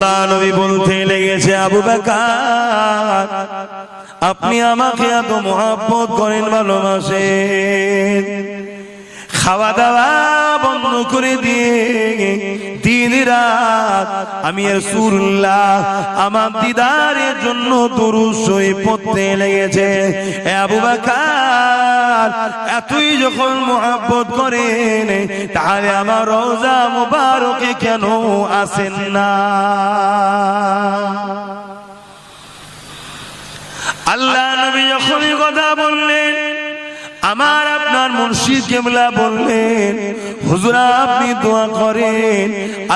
নবী বলতে লেগেছে, আবু বকর আপনি আমাকে এত মহব্বত করেন, ভালোবাসেন, খাওয়া দাওয়া বন্ধ করে দিয়ে দিন রাত আমি রাসূলুল্লাহ আমার দিদারের জন্য দুরূদ শরীফ পড়তে লেগেছে। আবু বকর এতই যখন মহব্বত করেন তাহলে আমার রওজা মুবারকে কেন আসেন না? আল্লাহ নবী যখন কথা বললেন, আমার আপনার মুর্শিদ কিবলা বললেন, হুজুর আপনি দোয়া করেন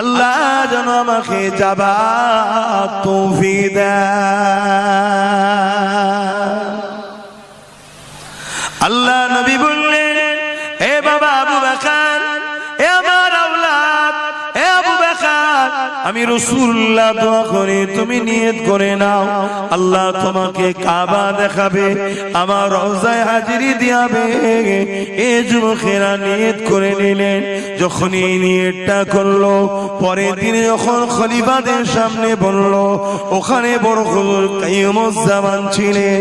আল্লাহ যেন আমাকে যাবার তৌফিক দেন। আল্লাহ নবী বললেন, এ বাবা আবু বকর, এ আমার আওলাদ, এ আবু বকর, আমি রাসূলুল্লাহ দোয়া করি তুমি নিয়ত করে নাও, আল্লাহ তোমাকে কাবা দেখাবে, আমার রওজায় হাজিরি দিয়াবে। এই যুবকেরা নিয়ত করে নিলেন। যখন এই নিয়তটা করলো, পরের দিনে যখন খলিফাদের সামনে বলল, ওখানে বড় হুজুর কাইয়ুমুজ্জামান ছিলেন,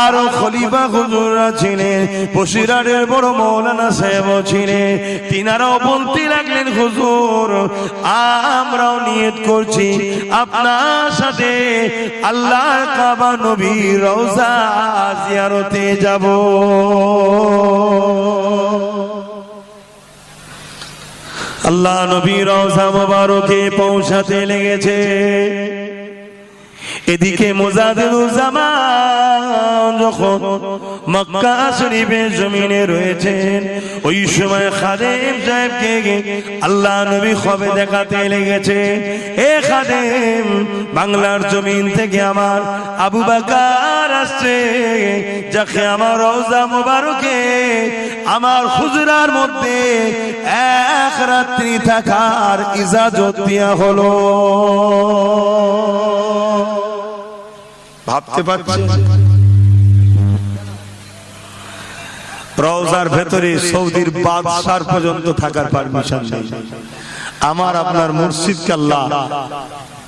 আরো খলিফা হুজুররা ছিলেন, বসিরহাটের বড় মাওলানা সাহেব ছিলেন, তিনারাও বলতে লাগলেন, হুজুর আমরাও নিয়ত করছি আপনার সাথে আল্লাহর কাবা নবীর রওজা জিয়ারতে যাব। আল্লাহ নবীর রওজা মোবারকে পৌঁছাতে লেগেছে। এদিকে মুজাদ্দিদুজ্জামান যখন মক্কা শরীফের জমিনে রয়েছেন, ওই সময় খাদেম সাহেবকে আল্লাহ নবী খবর দেখাতে লেগেছে, এ খাদেম বাংলার জমিন থেকে আমার আবু বকর আসছে, যাকে আমার রওজা মোবারকে আমার হুজরার মধ্যে এক রাত্রি থাকার ইজাজত দেয়া হলো। ভাবতে পারছেন রওজার ভেতরে সৌদির বাদশার পর্যন্ত থাকার পারমিশন নেই। আমার আপনার মুর্শিদকে আল্লাহ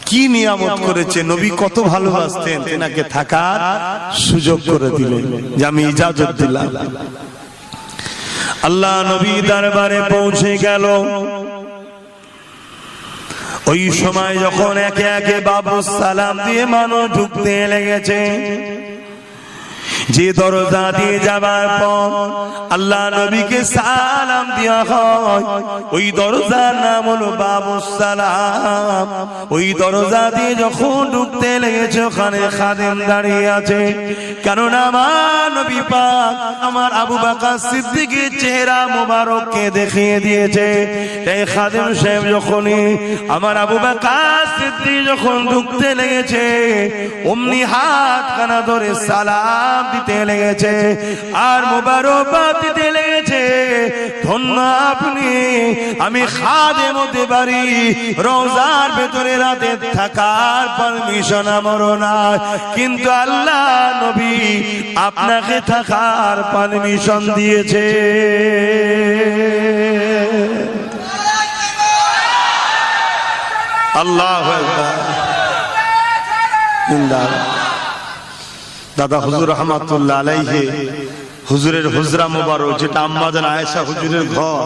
কি নিয়ামত করেছে, নবী কত ভালোবাসতেন, তেনাকে থাকার সুযোগ করে দিলেন, যে আমি ইজাজত দিলাম। আল্লাহ নবী দরবারে পৌঁছে গেল। ওই সময় যখন একে একে বাবু সালাম দিয়ে মানুষ ঢুকতে লেগেছে, যে দরজা দিয়ে যাবার পর আল্লাহ নবীকে সালাম দেওয়া হয়, ওই দরজার নাম হলো বাবু সালাম। ওই দরজা দিয়ে যখন ঢুকতে লেগেছে, ওখানে খাদেম দাঁড়িয়ে আছে, কারণ আমার নবী পাক আমার আবু বকর সিদ্দিকের চেহারা মোবারককে দেখিয়ে দিয়েছে। এই খাদেম সাহেব যখনই আমার আবু বকর সিদ্দিক যখন ঢুকতে লেগেছে, অমনি হাত কানা ধরে সালাম দিতে লেগেছে আর মোবারকবাদ দিতে লেগেছে, ধন্য আপনি, আমি খাদেম হতে পারি, রওজার ভেতরে রাতে থাকার পারমিশন আমারও না, কিন্তু আল্লাহ নবী আপনাকে থাকার পারমিশন দিয়েছে। আল্লাহু আকবার। দাদা হুজুর রহমাতুল্লাহ আলাইহি হুজুরের হুজরা মোবারক, যেটা আম্মাজান আয়েশা হুজুরের ঘর,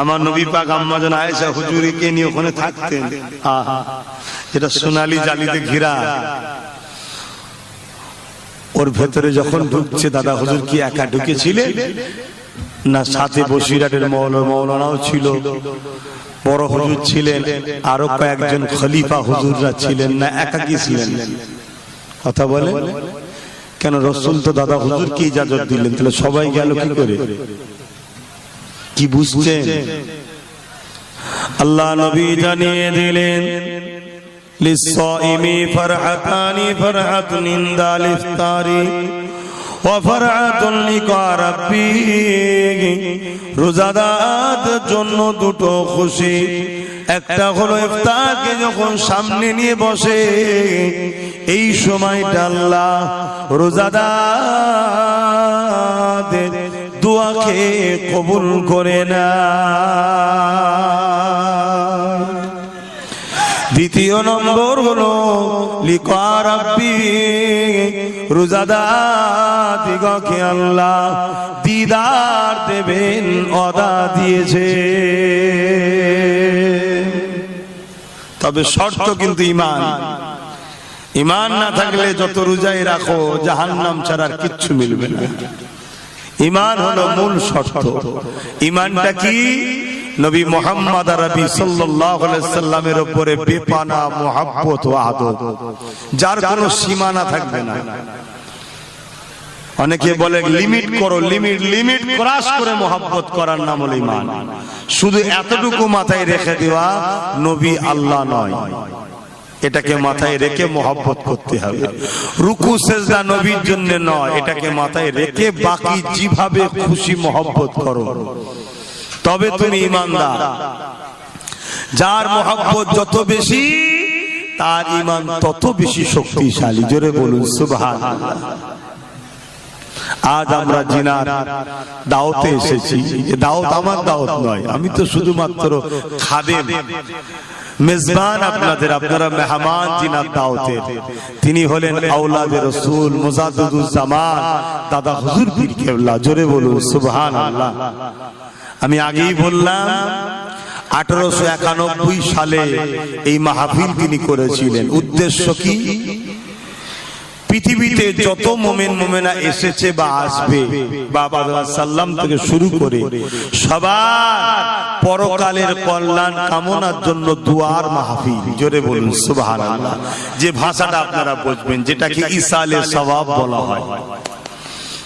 আমার নবী পাক আম্মাজান আয়েশা হুজুরকে নিয়ে ওখানে থাকতেন। এটা সোনালী জালিতে ঘেরা। ওর ভেতরে যখন ঢুকছে, দাদা হুজুর কি একা ঢুকেছিলেন না সাথে বসিরহাটের মৌলানাও ছিল, বড় হুজুর ছিলেন, আরো কয়েকজন খলিফা হুজুররা ছিলেন, না একাকী ছিলেন? কথা বলে কেন? রাসূল তো দাদা হুজুরকে ইজাজত দিলেন, তাহলে সবাই গেল কি করে? কি বুঝছেন? আল্লাহ নবী জানিয়ে দিলেন, লিস-সাইমি ফারহাতানি, ফারহাতুন ইনদাল ইফতারি ওয়া ফারহাতুন লিকা রাব্বি। রোজাদারদের জন্য দুটো খুশি, একটা হলো ইফতারকে যখন সামনে নিয়ে বসে, এই সময়টা আল্লাহ রোজাদারদের দোয়াকে কবুল করে না। দ্বিতীয় নম্বর হলো লিকা রাব্বি, রোজাদার দিগকে আল্লাহ দিদার দেবেন, ওয়াদা দিয়েছে। তবে শর্ত কিন্তু ঈমান। ঈমান না থাকলে যত রোজাই রাখো জাহান্নাম ছাড়া আর কিচ্ছু মিলবে না। ঈমান হলো মূল শর্ত। ঈমানটা কি? নবী মুহাম্মদ আরবি সাল্লাল্লাহু আলাইহি সাল্লামের উপরে বেপানা মুহাব্বত ও আদব, যার কোনো সীমানা থাকবে না। অনেকে বলে লিমিট করো, লিমিট ক্রস করে মুহাব্বত করার নাম হলো ঈমান। শুধু এতটুকু মাথায় রেখে দেওয়া নবী আল্লাহ নয়, এটাকে মাথায় রেখে মুহাব্বত করতে হবে। রুকু সেজদা নবীর জন্য নয়, এটাকে মাথায় রেখে বাকি যেভাবে খুশি মুহাব্বত করো, তবে তুমি ঈমানদার। যার মুহাব্বত যত বেশি তার ঈমান তত বেশি শক্তিশালী। জোরে বলুন সুবহানাল্লাহ। আজ আমরা জিনার দাওয়াতে এসেছি। দাওয়াত আমার দাওয়াত নয়, আমি তো শুধুমাত্র খাদেম, মেজবান আপনাদের, আপনারা মেহমান জিনার দাওয়াতের। তিনি হলেন আওলাদে রাসূল মুজাদ্দিদুজ জামান দাদা হুজুর পীর কেবলা। জোরে বলুন সুবহানাল্লাহ। আমি আগেই বললাম 1891 সালে এই মাহফিল তিনি করেছিলেন। উদ্দেশ্য কি? পৃথিবীতে যত মুমিন মুমিনা এসেছে বা আসবে, বাবা সাল্লাম থেকে শুরু করে সবার পরকালের কল্যাণ কামনার জন্য দুয়ার মাহফিল। জোরে বলুন সুবহানাল্লাহ। যে ভাষাটা আপনারা বুঝবেন, যেটাকে ইসালে সওয়াব বলা হয়,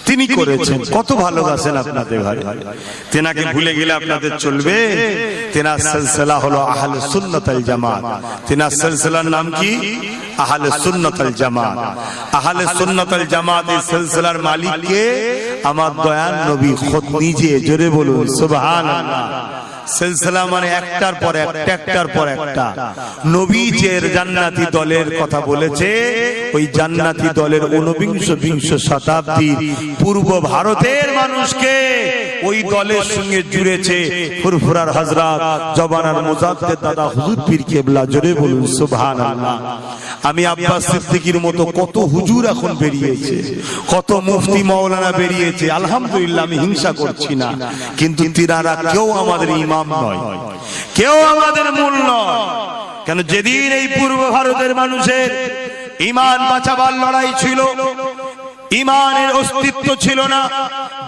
তিনি করেছেন। কত ভালোবাসেন আপনাদের ঘরে, তেনাকে ভুলে গেলে আপনাদের চলবে? তেনার সিলসিলা হলো আহলে সুন্নাত ওয়াল জামাত। তেনার সিলসিলার নাম কি? আহলে সুন্নাত ওয়াল জামাত। আহলে সুন্নাত ওয়াল জামাত এই সিলসিলার মালিক কে? আমার দয়াল নবী খুদ নিজে। জোরে বলুন সুবহানাল্লাহ। সিলসিলা মানে একটার পর একটা, একটার পর একটা। নবী যে জান্নাতি দলের কথা বলেছে, ওই জান্নাতি দলের 19-20 শতাব্দীর পূর্ব ভারতের মানুষকে ওই দলের সঙ্গে জুড়েছে ফুরফুরার হযরত জবানার মুজাদ্দিদ দাদা হুজুর পীর কেবলা। জোরে বলুন সুবহানাল্লাহ। আমি আব্বাস সিদ্দিকীর মতো কত হুজুর এখন বেরিয়েছে, কত মুফতি মাওলানা বেরিয়েছে, আলহামদুলিল্লাহ, আমি হিংসা করছি না। কিন্তু তিনারা কেউ আমাদের ইমাম নয়, কেউ আমাদের মূল নয়। কেন? যেদিন এই পূর্ব ভারতের মানুষের ঈমান বাঁচাবার লড়াই ছিল, ঈমানের অস্তিত্ব ছিল না,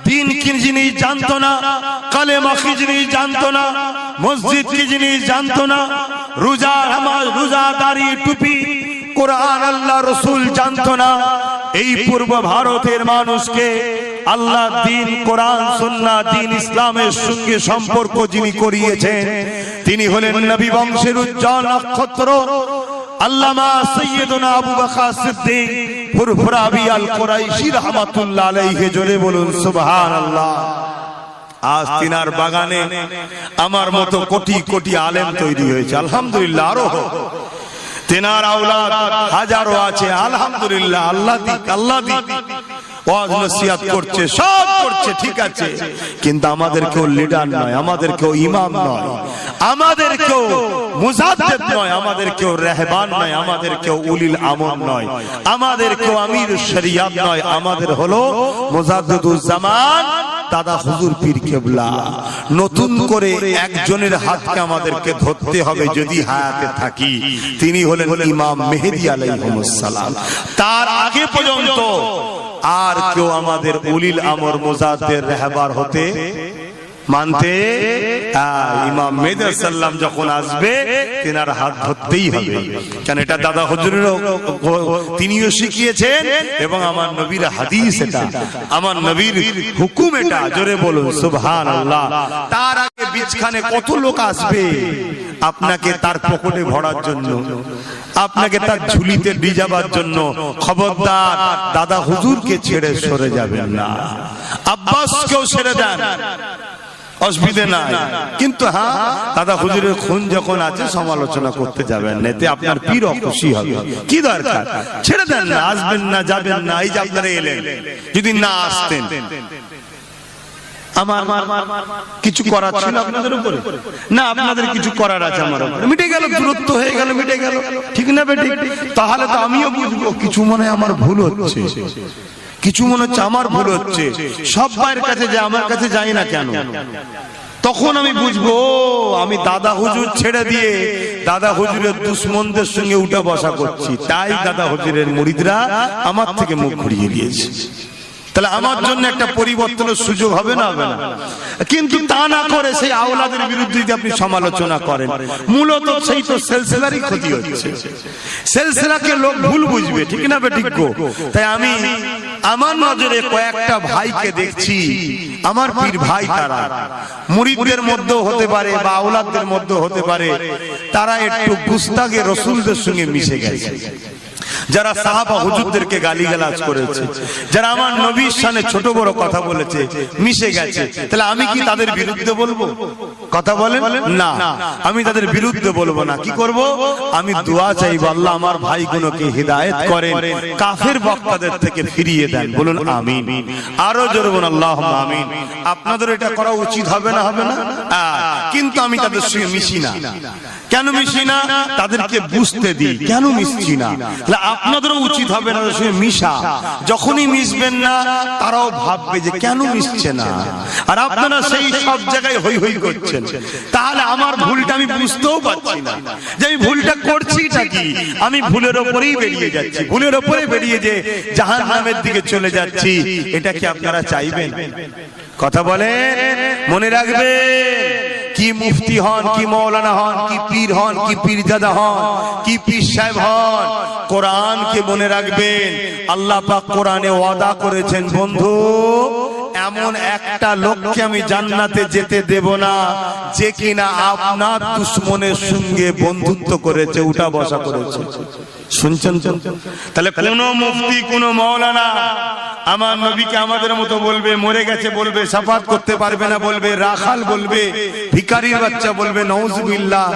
দিন কি জিনিস জানতো না, কালেমা কি জিনিস জানতো না, মসজিদ কি জিনিস জানতো না, রোজা নামাজ, রোজাদারি, টুপি, কোরআন, আল্লাহ রাসূল জানতো না। এই পূর্ব ভারতের মানুষকে আল্লাহ দিন, কোরআন, সুন্নাহ, দিন ইসলামের সঙ্গে সম্পর্ক যিনি করিয়েছেন, তিনি হলেন নবী বংশের উজ্জ্বল নক্ষত্র আল্লামা সাইয়্যিদুনা আবু বকর সিদ্দিক ফুরফুরাবি আল কুরাইশি রাহমাতুল্লাহ আলাইহি। জোরে বলুন সুবহানাল্লাহ। আজ তিনার বাগানে আমার মতো কোটি কোটি আলেম তৈরি হয়েছে, আলহামদুলিল্লাহ। আরো তেনার আওলাদ হাজারো আছে, আলহামদুলিল্লাহ। আল্লাহ দিক, আল্লাহ দিক। ওয়াজ নসিহত করছে, সব করছে, ঠিক আছে। কিন্তু আমাদের কেউ লিডার নয়, আমাদের কেউ ইমাম নয়, আমাদের কেউ মুজাদ্দিদ নয়, আমাদের কেউ রাহবান নয়, আমাদের কেউ উলিল আমর নয়, আমাদের কেউ আমির শরিয়াত নয়। আমাদের হলো মুজাদ্দিদুজ জামান দাদা হুজুর পীর কেবলা। নতুন করে একজনের হাতকে আমাদেরকে ধরতে হবে যদি হায়াতে থাকি। তিনি হলেন ইমাম মেহেদী আলাইহিস সালাম। তার আগে পর্যন্ত আর কেউ আমাদের উলিল আমর মুজাদ্দিদ রাহবার হতে মানতে, ইমাম মেহেদী সাল্লাম যখন আসবে তেনার হাত ধরতেই হবে। কেন? এটা দাদা হুজুরেরও তিনিও শিখিয়েছেন এবং আমার নবীর হাদিস, এটা আমার নবীর হুকুম, এটা। জোরে বলুন সুবহানাল্লাহ। তার আগে বিছখানে কত লোক আসবে আপনাকে তার পকেটে ভরার জন্য, আপনাকে তার ঝুলিতে ভিজাবার জন্য। খবরদার দাদা হুজুরকে ছেড়ে সরে যাবেন না। আব্বাসকেও ছেড়ে দেন, অসুবিধা নাই। কিন্তু হ্যাঁ, দাদা হুজুরের খুন যখন আছে সমালোচনা করতে যাবেন না, এতে আপনার পীর খুশি হবে। কি দরকার? ছেড়ে দেন না, আসবেন না, যাবেন না। এই যে আপনারা এলেন, যদি না আসতেন আমার কিছু করার ছিল আপনাদের উপরে? না, আপনাদের কিছু করার আছে আমার উপরে। মিটে গেল, দূরত্ব হয়ে গেল, মিটে গেল, ঠিক না বেটি? তাহলে তো আমিও বুঝবো কিছু মনে আমার ভুল হচ্ছে, কিছু মনে হচ্ছে আমার ভুল হচ্ছে। সব ভাইয়ের কাছে যে আমার কাছে যাই না কেন? তখন আমি বুঝবো আমি দাদা হুজুর ছেড়ে দিয়ে দাদা হুজুরের দুশ্মনদের সঙ্গে উঠা বসা করছি, তাই দাদা হুজুরের মুরিদরা আমার থেকে মুখ ঘুরিয়ে দিয়েছে। তাহলে আমার জন্য একটা পরিবর্তনের সুযোগ হবে না? হবে না? কিন্তু তা না করে সেই আওলাদের বিরুদ্ধে যদি আপনি সমালোচনা করেন, মূলত সেই তো সিলসিলারই ক্ষতি হচ্ছে। সিলসিলাকে লোক ভুল বুঝবে, ঠিক না বেঠিক গো? তাই আমি আমার নজরে কয়েকটা ভাইকে দেখছি, আমার পীর ভাই, তারা মুরিদদের মধ্যে হতে পারে বা আওলাদদের মধ্যে হতে পারে, তারা একটু গুস্তাগে রসুলদের সঙ্গে মিশে গেছে। যারা সাহাবা হুজুরদেরকে গালিগালাজ করেছে, যারা আমার নবীর শানে ছোট বড় কথা বলেছে, মিশে গেছে। তাহলে আমি কি তাদের বিরুদ্ধে বলবো? কথা বলেন না, আমি তাদের বিরুদ্ধে বলবো না। কি করব? আমি দোয়া চাইবো, আল্লাহ আমার ভাইগুলোকে হিদায়াত করেন, কাফের বক্তাদের থেকে ফিরিয়ে দেন। বলুন আমিন। আরো জোরে বলুন আল্লাহুম্মা আমিন। আপনাদের এটা করা উচিত হবে না? হবে না? কিন্তু আমি তাদের সঙ্গে মিশি না। কেন মিশি না? তাদেরকে বুঝতে দিই কেন মিশছি না। আপনাদেরও উচিত হবে না তাদের সঙ্গে মিশা। যখনই মিশবেন না, তারাও ভাববে যে কেন মিশছে না, আর আপনারা সেই সব জায়গায় হই হই করছেন। তাহলে আমার ভুলটা আমি বুঝতেও পারছি না যে আমি ভুলটা করছিটা কি। আমি ভুলের ওপরেই বেরিয়ে যাচ্ছি, ভুলের ওপরে বেরিয়ে যে জাহান্নামের দিকে চলে যাচ্ছি। এটা কি আপনারা চাইবেন? কথা বলে মনে রাখবে, কি মুফতি হন, কি মৌলানা হন, কি পীর হন, কি পীরজাদা হন, কি পীর সাহেব হন, কোরআনকে মনে রাখবেন। আল্লাহ পাক কোরআনে ওয়াদা করেছেন, বন্ধু এমন একটা লোককে আমি জান্নাতে যেতে দেব না যে কিনা আপনার দুশমনের সঙ্গে বন্ধুত্ব করেছে, উঠা বসা করেছে। শুনছেন? তাহলে কোন মুফতি, কোন মৌলানা আমার নবীকে আমাদের মতো বলবে, মরে গেছে বলবে, শাফাত করতে পারবে না বলবে, রাখাল বলবে, ভিখারির বাচ্চা বলবে, নাউজুবিল্লাহ,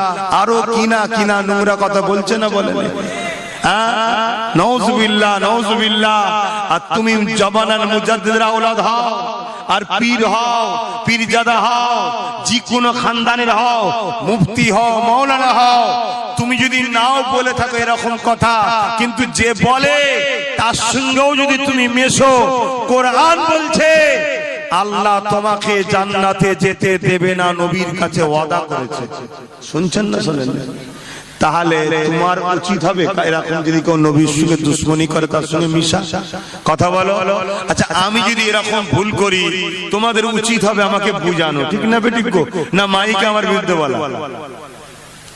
আরো কিনা কিনা নোংরা কথা বলছে না? বলে নাউজুবিল্লাহ, নাউজুবিল্লাহ। আর তুমি জবানার মুজাদ্দিদের আওলাদ হও, আর পীর হও, পীরজাদা হও, যে কোনো খানদানের হও, মুফতি হও, মাওলানা হও, তুমি যদি নাও বলে থাকো এরকম কথা, কিন্তু যে বলে তার সঙ্গেও যদি তুমি মেশো, কোরআন বলছে আল্লাহ তোমাকে জান্নাতে যেতে দেবে না, নবীর কাছে ওয়াদা করেছে। শুনছেন না? শোনেন? তাহলে তোমার উচিত হবে এরকম যদি কেউ নবীর সঙ্গে দুশ্মনী করে তার সঙ্গে মিশা। কথা বলো। আচ্ছা, আমি যদি এরকম ভুল করি, তোমাদের উচিত হবে আমাকে বুঝানো, ঠিক না বেঠিক গো? না মাইকে আমার বিরুদ্ধে বলা?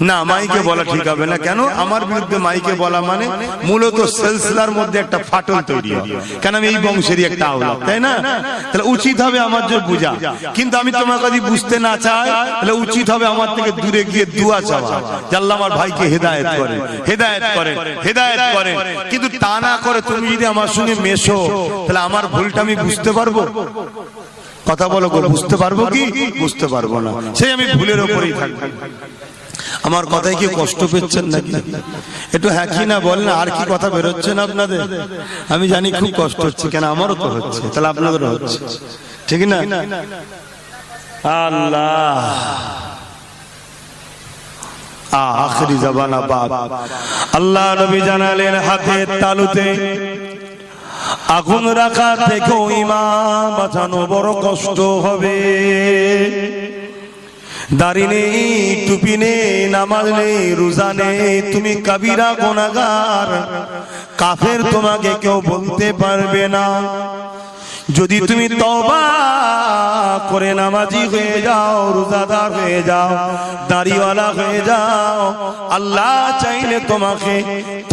না, মাইকে বলা ঠিক হবে না। কেন? আমার বিরুদ্ধে মাইকে বলা মানে মূলত সিলসিলার মধ্যে একটা ফাটল তৈরি হবে। কেন? আমি এই বংশেরই একটা আওলাদ, তাই না? তাহলে উচিত হবে আমার জন্য বুঝা। কিন্তু আমি তোমাকে যদি বুঝতে না চাই, তাহলে উচিত হবে আমার থেকে দূরে গিয়ে দোয়া চাওয়া, যে আল্লাহ আমার ভাইকে হেদায়েত করেন, হেদায়েত করেন, হেদায়েত করেন। কিন্তু তা না করে তুমি যদি আমার সঙ্গে মেশো, তাহলে আমার ভুলটা আমি বুঝতে পারবো? কথা বলো গো, বুঝতে পারবো কি? বুঝতে পারবো না। সেই আমি ভুলের ওপরেই থাকবো। আমার কথায় কি কষ্ট পেচ্ছেন নাকি? একটু হ্যাঁ কি না বল না। আর কি কথা বেরোচ্ছে না আপনাদের? আমি জানি খুব কষ্ট হচ্ছে, কেন আমারও তো হচ্ছে, তাহলে আপনাদেরও হচ্ছে, ঠিক না? আল্লাহ আখেরি জামানা বাপ। আল্লাহ নবী জানালেন, হাতের তালুতে আগুন রাখা থেকেও ইমান বাঁচানো বড় কষ্ট হবে। দাড়ি নেই, টুপি নেই, নামাজ নেই, রোজা নেই, তুমি কাবিরা গুনাহগার, কাফের তোমাকে কেউ বলতে পারবে না। যদি তুমি তওবা করে নামাজি হয়ে যাও, রোজাদার হয়ে যাও, দাড়িওয়ালা হয়ে যাও, আল্লাহ চাইলে তোমাকে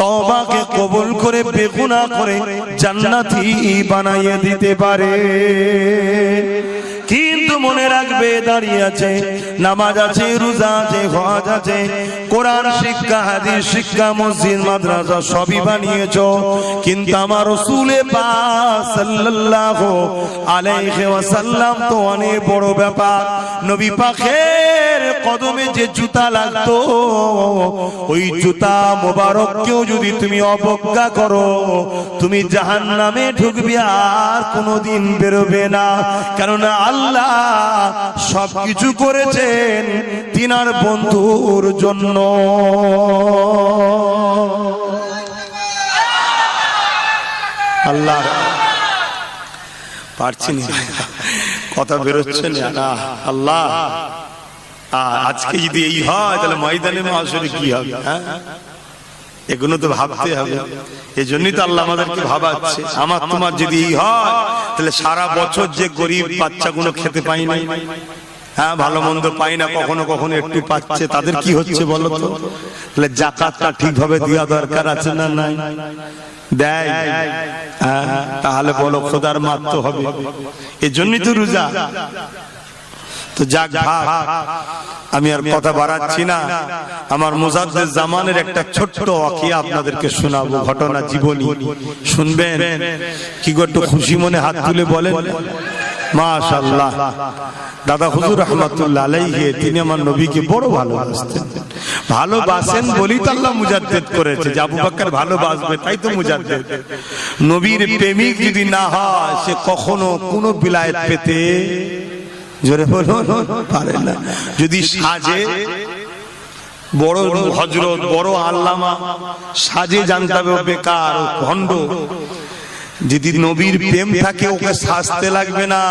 তওবাকে কবুল করে বেগুনাহ করে জান্নাতি বানাইয়ে দিতে পারে। কিন্তু মনে রাখবে, দাঁড়িয়ে আছে, নামাজ আছে, রোজা আছে, হজ আছে, কোরআন শিক্ষা, হাদিস শিক্ষা, মসজিদ মাদ্রাসা সবই বানিয়েছো, কিন্তু আমার রাসূল পাক সাল্লাল্লাহু আলাইহি ওয়াসাল্লাম তো অনেক বড় ব্যাপার। নবী পাকের কদমে যে জুতা লাগতো ওই জুতা মোবারককেও যদি তুমি অবজ্ঞা করো তুমি জাহান্নামে ঢুকবে আর কোনোদিন বেরোবে না। কেননা আল্লাহ সবকিছু করেছেন তিনার বন্ধুর জন্য। আল্লাহ পারছি না, কথা বেরোচ্ছে না। আল্লাহ আজকে যদি এই হয় তাহলে ময়দানে মাশরে কি হবে? এগুলো তো ভাবতে হবে। এই জন্যই তো আল্লাহ আমাদেরকে ভাবাচ্ছে। আমার তোমার যদি এই হয় তাহলে সারা বছর যে গরিব বাচ্চাগুলো খেতে পাই না, ভালো মন্দ পাই না, কখনো কখনো একটু পাচ্ছে, তাদের কি হচ্ছে বলো তো? তাহলে যাকাতটা ঠিকভাবে দেওয়া দরকার আছে না নাই? দেয়, তাহলে বলো খোদার মারতে হবে। এই জন্যই তো রোজা। তো যাক ভাগ, আমি আর কথা বাড়াচ্ছি না। আমার মুজাদ্দেদ জামানের একটা ছোট্ট ওয়াকিয়া আপনাদেরকে শোনাবো, ঘটনা জীবনী শুনবেন। কি গো একটু খুশি মনে হাত তুলে বলেন মাশাআল্লাহ। দাদা হুজুর রাহমাতুল্লাহ আলাইহি তিনি আমার নবীকে বড় ভালোবাসতেন। ভালোবাসেন বলেই তো আল্লাহ মুজাদ্দেদ করেছে, যে আবু বকর ভালোবাসবে তাই তো মুজাদ্দেদ। নবীর প্রেমিক যদি না হয় সে কখনো কোনো বিলায়েত পেতে জোরে বলুন পারে না। যদি সাজে বড় হযরত বড় আল্লামা সাজে জানতে হবে বেকার ভণ্ড। যদি নবীর প্রেম থাকে ওকে সাজতে লাগবে না,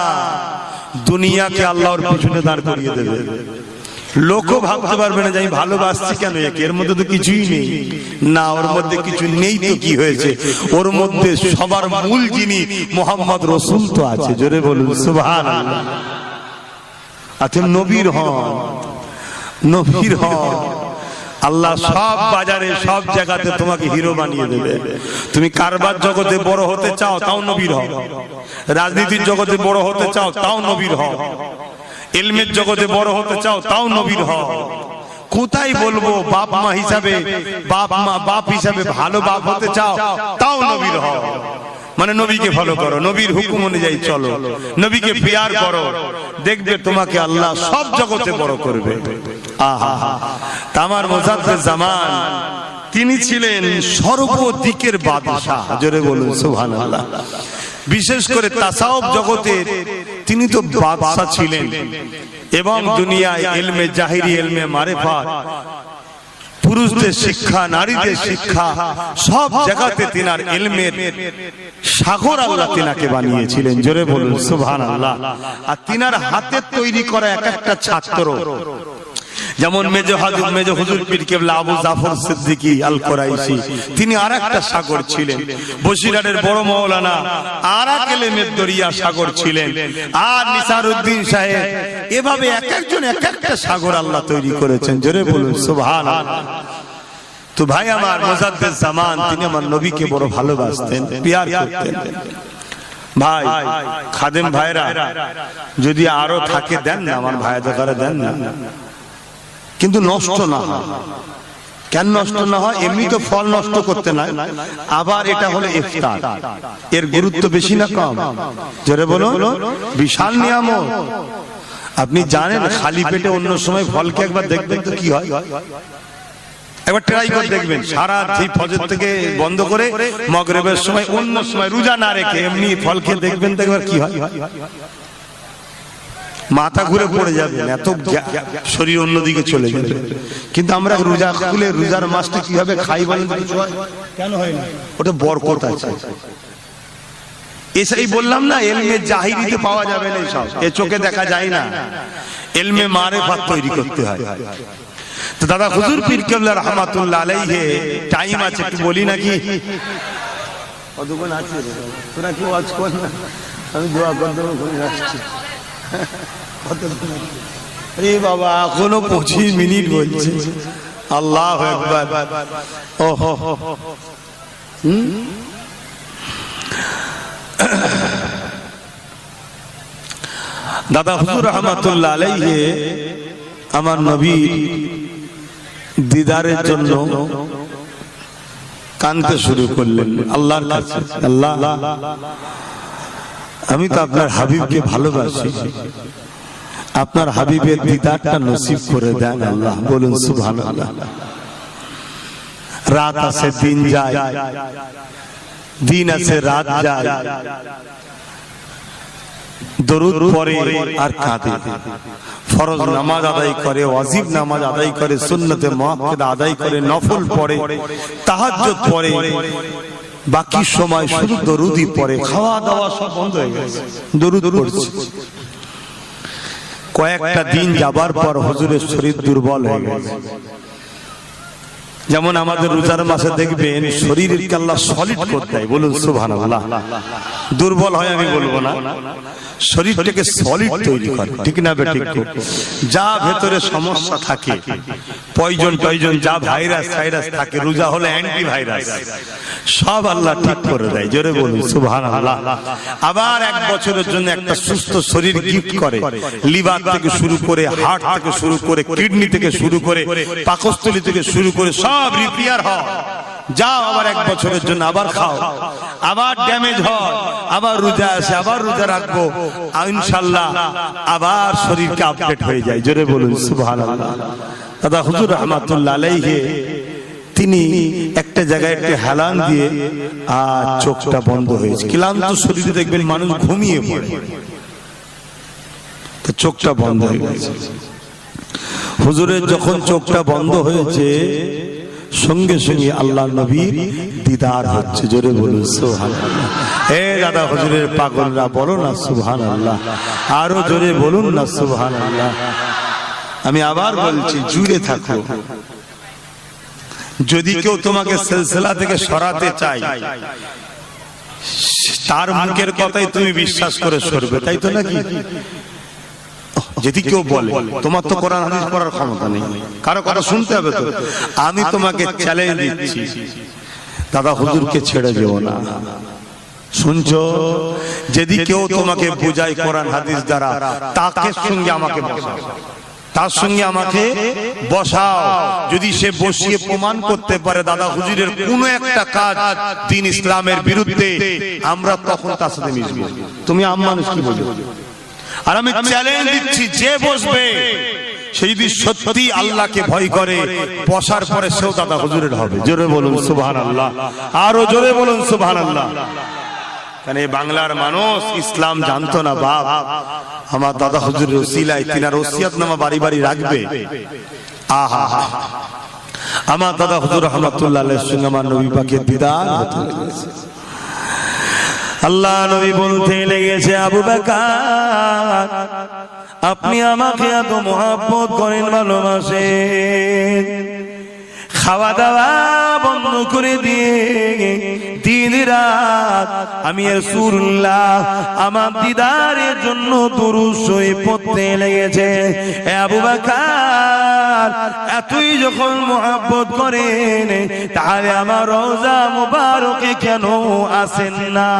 দুনিয়াকে আল্লাহর পিছনে দাঁড় করিয়ে দেবে। লোকও ভাবতে পারবে না যে আমি ভালোবাসছি কেন একে, এর মধ্যে তো কিছুই নেই। না, ওর মধ্যে কিছু নেই তো কি হয়েছে? ওর মধ্যে সবার মূল যিনি মুহাম্মদ রাসূল তো আছে। জোরে বলুন সুবহানাল্লাহ। আচ্ছা নবীর হন, নবীর হন, আল্লাহ সব বাজারে সব জায়গাতে তোমাকে হিরো বানিয়ে দেবে। তুমি কারবার জগতে বড় হতে চাও তাও নবীর হও, রাজনীতির জগতে বড় হতে চাও তাও নবীর হও, ইলমের জগতে বড় হতে চাও তাও নবীর হও। কোথায় বলবো বাপ মা হিসাবে, বাপ হিসাবে ভালো বাপ হতে চাও তাও নবীর হও। মানে নবীকে ফলো করো, নবীর হুকুম অনুযায়ী চলো, নবীকে প্যার করো, দেখবে তোমাকে আল্লাহ সব জগতে বড় করবে। আহা, আমার মুজাদ্দেদ জামান তিনি ছিলেন সর্বদিকের বাদশা। জোরে বলুন সুবহানাল্লাহ। বিশেষ করে তাসাউফ জগতে তিনি তো বাদশা ছিলেন, এবং দুনিয়ায় ইলমে জাহিরি, ইলমে মারিফাত, পুরুষদের শিক্ষা, নারীদের শিক্ষা, সব জায়গাতে তিনার ইলমের সাগর আল্লাহ তিনাকে বানিয়েছিলেন। জোরে বলুন সুবহানাল্লাহ। আর তিনার হাতে তৈরি করা এক একটা ছাত্র, যেমন মেজো হুজুর পীর কেবলা আবু জাফর সিদ্দিকী আল কুরাইশি, তিনি আরেকটা সাগর ছিলেন। বসিরহাটের বড় মাওলানা আরেক ইলমের দরিয়া সাগর ছিলেন। আর নিসারউদ্দিন সাহেব, এভাবে এক একজন এক একটা সাগর আল্লাহ তৈরি করেছেন। জোরে বলুন সুবহানাল্লাহ। তো ভাই আমার মুজাদ্দেদ জামান তিনি আমার নবীকে বড় ভালোবাসতেন, প্যার করতেন। ভাই খাদেম ভাইরা যদি আরো থাকে দেন না, আমার ভাইদের করে দেন না, কিন্তু নষ্ট না হয়। কেন নষ্ট না হয়? এমনি তো ফল নষ্ট করতে নাই, আবার এটা হলো ইফতার, এর গুরুত্ব বেশি না কম? জোরে বলুন, বিশাল নিয়ামত। আপনি জানেন খালি পেটে অন্য সময় ফলকে একবার দেখবেন তো কি হয়? একবার ট্রাই করে দেখবেন, সারা ফজর থেকে বন্ধ করে মাগরিবের সময়, অন্য সময় রোজা না রেখে এমনি ফল খেয়ে দেখবেন তো একবার কি হয়? মাথা ঘুরে পড়ে যাবে, এত শরীর অন্যদিকে চলে যাবে। কিন্তু আমরা রোজা খুলে রোজার মাসটা কিভাবে খাই বলেন? কেন হয় না? ওটা বরকত আছে। এসেই বললাম না, ইলমে জাহিরিতে পাওয়া যাবে না, সব এ চোখে দেখা যায় না, ইলমে মারিফাত তৈরি করতে হয়। তো দাদা হুজুর পীর কেবলা রাহমাতুল্লাহ আলাইহি, টাইম আছে একটু বলি নাকি? কতক্ষণ আছে? তোরা কি ওয়াজ কর না, আমি দোয়া করতে আসছি। আরে বাবা, এখনো 25 মিনিট বলছে। আল্লাহু আকবার। ওহো, দাদা হুজুর রাহমাতুল্লাহ আলাইহি আমার নবী দিদারের জন্য কাঁদতে শুরু করলেন আল্লাহর কাছে। আল্লাহ, আমি তো আপনার হাবিবকে ভালোবাসি, আপনার হাবিবের দিদারটা নসিব করে দেন আল্লাহ, বলুন সুবহানাল্লাহ। রাত আছে দিন যায়, দিন আছে রাত যায়, দরুদ পড়ে আর কাঁদে, ফরজ নামাজ আদায় করে, ওয়াজিব নামাজ আদায় করে, সুন্নতে মুআক্কাদা আদায় করে, নফল পড়ে, তাহাজ্জুদ পড়ে, বাকি সময় শুধু দরুদই পড়ে। খাওয়া দাওয়া সব বন্ধ হয়ে গেছে, দরুদ পড়ছে। কয়েকটা দিন যাবার পর হুজুরের শরীর দুর্বল হয়ে গেছে। যেমন আমাদের রোজার মাসে দেখবেন শরীরকে আল্লাহ সলিড করে দেয়, বলুন সুবহানাল্লাহ। দুর্বল হয় আমি বলবো না, শরীরটাকে সলিড তৈরি করে, ঠিক না বেঠিক? যা ভেতরে সমস্যা থাকে, পয়জন যা ভাইরাস থাকে, রোজা হলে অ্যান্টিভাইরাস সব আল্লাহ ঠিক করে দেয়, জোরে বলুন সুবহানাল্লাহ। আবার এক বছরের জন্য একটা সুস্থ শরীর গিফট করে, লিভার থেকে শুরু করে, হার্ট থেকে শুরু করে, কিডনি থেকে শুরু করে, পাকস্থলী থেকে শুরু করে সব রিপেয়ার হয়। যাও আবার এক বছরের জন্য, আবার খাও, আবার ড্যামেজ হয়, আবার রোজা আসে, আবার রোজা রাখবো, ইনশাআল্লাহ আবার শরীরকে আপডেট হয়ে যায়, জোরে বলুন সুবহানাল্লাহ। দাদা হুজুর রাহমাতুল্লাহ আলাইহি তিনি একটা জায়গায় একটা হেলান দিয়ে আর চোখটা বন্ধ হয়েছে। ক্লান্ত শরীরে দেখবেন মানুষ ঘুমিয়ে পড়ে, তো চোখটা বন্ধ হয়ে গেছে। হুজুরের যখন চোখটা বন্ধ হয়েছে, সঙ্গে সঙ্গে আল্লাহ নবীর দিদার হচ্ছে, জোরে বলুন সুবহানাল্লাহ। হে দাদা হুজুরের পাগলরা বলো না সুবহানাল্লাহ, আরো জোরে বলুন না সুবহানাল্লাহ। আমি আবার বলছি, জুড়ে থাকো। যদি কেউ তোমাকে সিলসিলা থেকে সরাতে চায়, তার মুখের কথাই তুমি বিশ্বাস করে সরবে, তাই তো নাকি? যদি কেউ বলে তোমার তো কোরআন হাদিস পড়ার ক্ষমতা নেই, কারো কথা শুনতে হবে, তো আমি তোমাকে চ্যালেঞ্জ দিচ্ছি, দাদা হুজুরকে ছেড়ে যেও না। শুনছো? যদি কেউ তোমাকে বুঝায় কোরআন হাদিস দ্বারা, তাকে সঙ্গে আমাকে বসাও, তার সঙ্গে আমাকে বসাও। যদি সে বসিয়ে প্রমাণ করতে পারে দাদা হুজুরের কোন একটা কাজ দ্বীন ইসলামের বিরুদ্ধে, আমরা তখন তার সাথে মিশবো। তুমি আম্মানুষ কি বলছো? আর আমি চ্যালেঞ্জ দিচ্ছি, যে বসবে সে যদি সত্যি আল্লাহকে ভয় করে, বসার পরে সেও দাদা হুজুরের হবে, জোরে বলুন সুবহানাল্লাহ, আরো জোরে বলুন সুবহানাল্লাহ। কারণ এই বাংলার মানুষ ইসলাম জানতো না বাপ, আমার দাদা হুজুরের ওসিলায় তিনার ওসিয়াতনামা বাড়ি বাড়ি রাখবে। আহা, আমার দাদা হুজুর রাহমাতুল্লাহ আলাইহির সঙ্গে আমার নবী পাকের দিদার হতে লেগেছে। আল্লাহ নবী বলতে লেগেছে, আবু বকর আপনি আমাকে এত মহব্বত করেন, ভালোবাসেন, খাওয়া দাওয়া বন্ধ করে দিয়ে দিন রাত আমি রাসূলুল্লাহ আমার দিদারের জন্য দুরূদ শরীফ পড়তে লেগেছে। আবু বকর এতই যখন মহব্বত করেন, তাহলে আমার রওজা মুবারকে কেন আসেন না?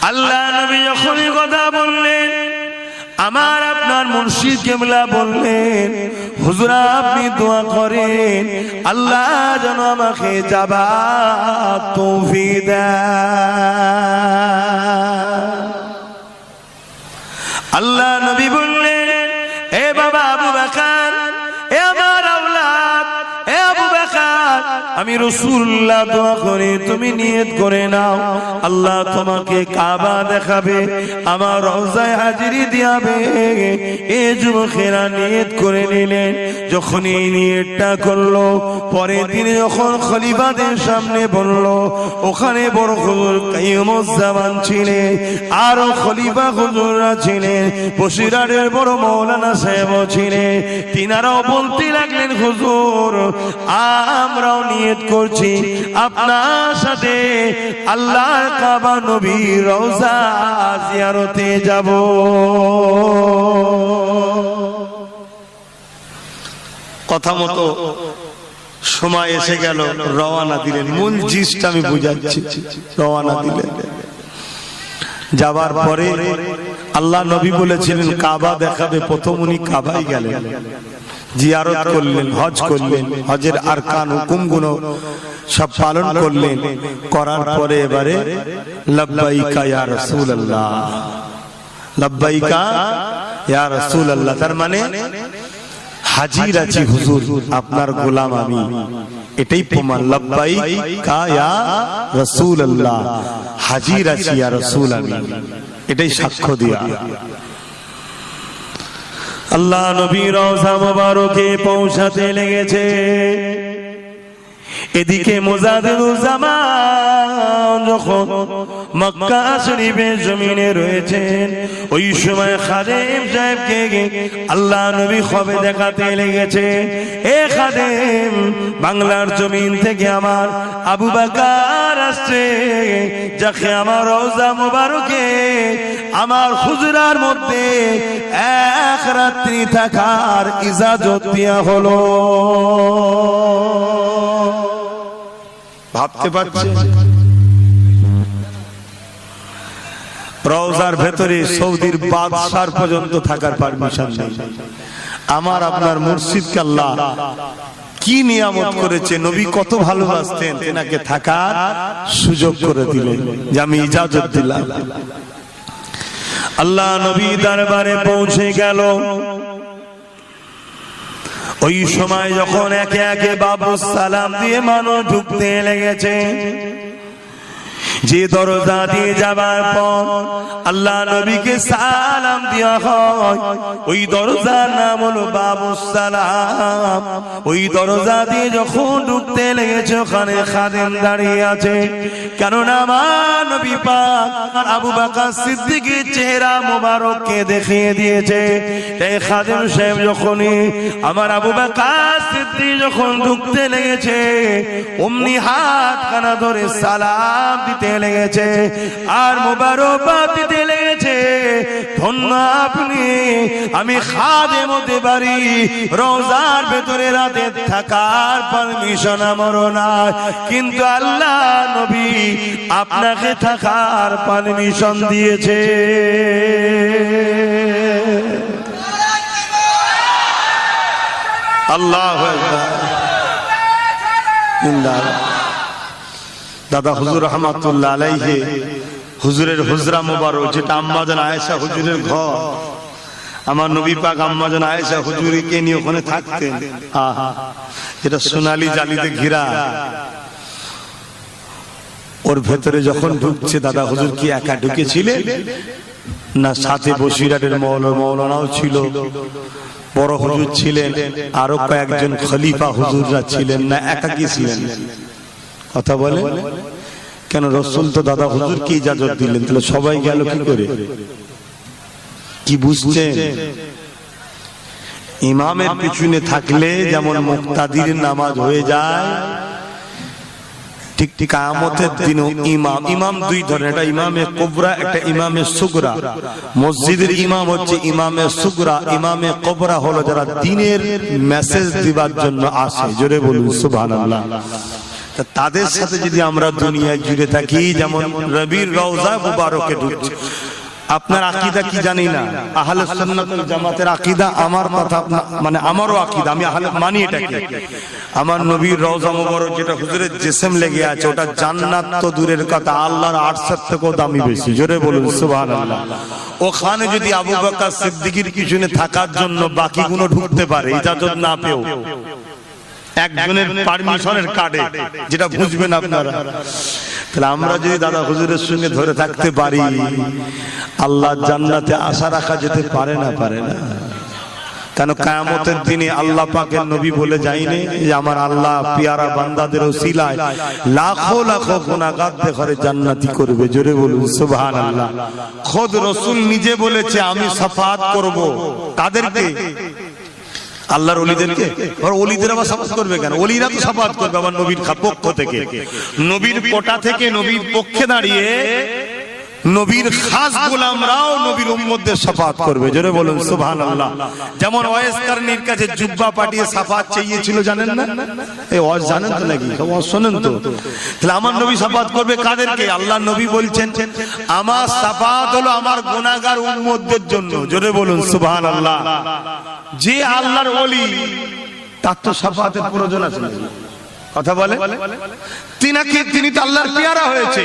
আল্লাহ নবী যখন কথা বললেন, আমার আপনার মুর্শিদ কেবলা বললেন, হুজুর আপনি দোয়া করেন আল্লাহ যেন আমাকে যাবার তৌফিক দেন। আল্লাহ নবী বললেন, এ বাবা আবু বকর, এ আমার আওলাদ, এ আবু বকর, আমি রাসূলুল্লাহ দোয়া করি, তুমি নিয়ত করে নাও আল্লাহ তোমাকে কাবা দেখাবে, আমার রওজায় হাজিরি দিয়াবে। এই যুবকেরা নিয়ত করে নিলেন। যখন এই নিয়তটা করলো, পরের দিন যখন খলিফাদের সামনে বলল, ওখানে বড় হুজুর কাইয়ুমুজ্জামান ছিলেন, আরো খলিফা হুজুররা ছিলেন, বসিরহাটের বড় মাওলানা সাহেব ছিলেন। তিনারাও বলতে লাগলেন, হুজুর আমরাও নিয়ত করছি আপনার সাথে আল্লাহর কাবা নবীর রওজা জিয়ারতে যাব। কথা মতো সময় এসে গেল, রওনা দিলেন। মূল জিনিসটা আমি বুঝাচ্ছি, রওনা দিলেন। যাবার পরে আল্লাহ নবী বলেছিলেন কাবা দেখাবে, প্রথম উনি কাবায় গেলেন। জিয়ারত করলেন, হজ করলেন, হজের আরকান হুকুমগুলো সব পালন করলেন। করার পরে এবারে লব্বাইকা ইয়া রাসূলুল্লাহ, লব্বাইকা ইয়া রাসূলুল্লাহ, তার মানে হাজির আছি হুজুর, আপনার গোলাম আমি, এটাই প্রমাণ। লব্বাইকা ইয়া রাসূলুল্লাহ, হাজির আছি ইয়া রাসূল আমি, এটাই সাক্ষ্য দিয়া আল্লাহ নবী রওজা মোবারকে পৌঁছাতে লেগেছে। এদিকে মুজাদ্দিদুজ্জামান যখন মক্কা শরীফের জমিনে রয়েছেন, ওই সময় খাদেম সাহেবকে আল্লাহ নবী খবর দেখাতে লেগেছে, এ খাদেম, বাংলার জমিন থেকে আমার আবু বকর আসছে, যাকে আমার রওজা মোবারকে আমার হুজরার মধ্যে এক রাত্রি থাকার ইজাজত দেয়া হলো। ভাবতে পারছেন রওজার ভেতরে সৌদির বাদশাহ পর্যন্ত থাকার পারমিশন নেই। আমার আপনার মুর্শিদকে আল্লাহ কি নিয়ামত করেছে, নবী কত ভালোবাসতেন, তেনাকে থাকার সুযোগ করে দিলেন, যে আমি ইজাজত দিলাম। আল্লাহ নবী দরবারে পৌঁছে গেল। ওই সময় যখন একে একে বাবু সালাম দিয়ে মানুষ ঢুকতে লেগেছে, যে দরজা দিয়ে যাবার পর আল্লাহ নবীকে সালাম দেওয়া হয়, ওই দরজার নাম হলো বাবু সালাম। ওই দরজা দিয়ে যখন ঢুকতে লেগেছে, ওখানে খাদেম দাঁড়িয়ে আছে, কেননা আমার নবী পাক আবু বকর সিদ্দিকের চেহারা মোবারককে দেখিয়ে দিয়েছে। তাই খাদেম সাহেব যখনই আমার আবু বকর সিদ্দিক যখন ঢুকতে লেগেছে, অমনি হাত খানা ধরে সালাম দিতে লেগেছে আর মোবারকবাদ দিতে লেগেছে, ধন্য আপনি, আমি খাদেম হতে পারি, রওজার ভেতরে রাতে থাকার পারমিশন আমারও নাই, কিন্তু আল্লাহ নবী আপনাকে থাকার পারমিশন দিয়েছে। আল্লাহু আকবার। দাদা হুজুর রহমাতুল্লাহ আলাইহি হুজুরের হুজরা মোবারক, যেটা আম্মাজান আয়েশা হুজুরের ঘর, আমার নবী পাক আম্মাজান আয়েশা হুজুরকে নিয়ে ওখানে থাকতেন। আহা, যেটা সোনালী জালিতে ঘেরা, ওর ভেতরে যখন ঢুকছে, দাদা হুজুর কি একা ঢুকেছিলেন না সাথে বসিরহাটের মৌলানাও ছিল, বড় হুজুর ছিলেন, আরো কয়েকজন খলিফা হুজুররা ছিলেন, না একাকী ছিলেন? কথা বলে কেন? রাসূল তো দাদা হুজুর কি ইজাজত দিলেন, তাহলে সবাই গেল কি করে? কি বুঝছেন? ইমামের পিছনে থাকলে যেমন মুক্তাদির নামাজ হয়ে যায়, ঠিক ঠিক কিয়ামতের দিনও ইমাম দুই ধরনের, একটা ইমামে কুবরা, একটা ইমামে সুগরা। মসজিদের ইমাম হচ্ছে ইমামে সুগরা, ইমামে কুবরা হলো যারা দ্বীনের মেসেজ দিবার জন্য আসে। জোরে বলুন সুবহানাল্লাহ। তাদের সাথে যদি আমরা দুনিয়ায় জুড়ে থাকি, যেমন রবির রওজা মুবারকে ঢুকছে, আপনার আকীদা কি জানি না, আহলে সুন্নাত ওয়াল জামাতের আকীদা, আমার কথা মানে আমারও আকীদা, আমি আহলে মানি এটাকে। আমার নবীর রওজা মুবারক যেটা হুজুরের জিসম লেগে আছে, ওটা জান্নাত তো দূরের কথা, আল্লাহর আরশের থেকেও দামি বেশি। জোরে বলুন সুবহানাল্লাহ। ওখানে যদি আবু বকর সিদ্দিকের পিছনে থাকার জন্য বাকিগুলো ঢুকতে পারে ইজাজত না পেও, একজনের পারমিশনের কার্ডে, যেটা বুঝবেন আপনারা, তাহলে আমরা যদি দাদা হুজুরের সঙ্গে ধরে থাকতে পারি, আল্লাহ জান্নাতে আশা রাখা যেতে পারে না? পারে না? কেন? কিয়ামতের দিনে আল্লাহ পাকের নবী বলে যায়নি যে আমার আল্লাহ পিয়ারা বান্দাদের ওসিলায় লাখো লাখো গুনাহগারদের ঘরে জান্নাতি করবে। জোরে বলুন সুবহানাল্লাহ। খোদ রাসূল নিজে বলেছে আমি শাফাআত করব। কাদেরকে? আল্লাহর ওলিদেরকে। আর ওলিদের আবার শাফাআত করবে কেন? ওলিরা তো শাফাআত করবে আমার নবীর পক্ষ থেকে, নবীর কোটা থেকে, নবীর পক্ষে দাঁড়িয়ে নবীর খাস গোলামরাও নবীর উম্মতদের শাফাআত করবে। জোরে বলুন সুবহানাল্লাহ। যেমন ওয়াইস কারনির কাছে জুব্বা পাঠিয়ে শাফাআত চেয়েছিল, জানেন না? এই ওয়াজ জানেন তো নাকি? ওয়াজ শুনেন তো? তাহলে আমার নবী শাফাআত করবে কাদেরকে? আল্লাহ নবী বলছেন আমার শাফাআত হলো আমার গুনাহগার উম্মতদের জন্য। জোরে বলুন সুবহানাল্লাহ। যে আল্লাহর ওলি তার তো শাফাতের প্রয়োজন আছে কথা বলে তিনি তো আল্লাহর পেয়ারা হয়েছে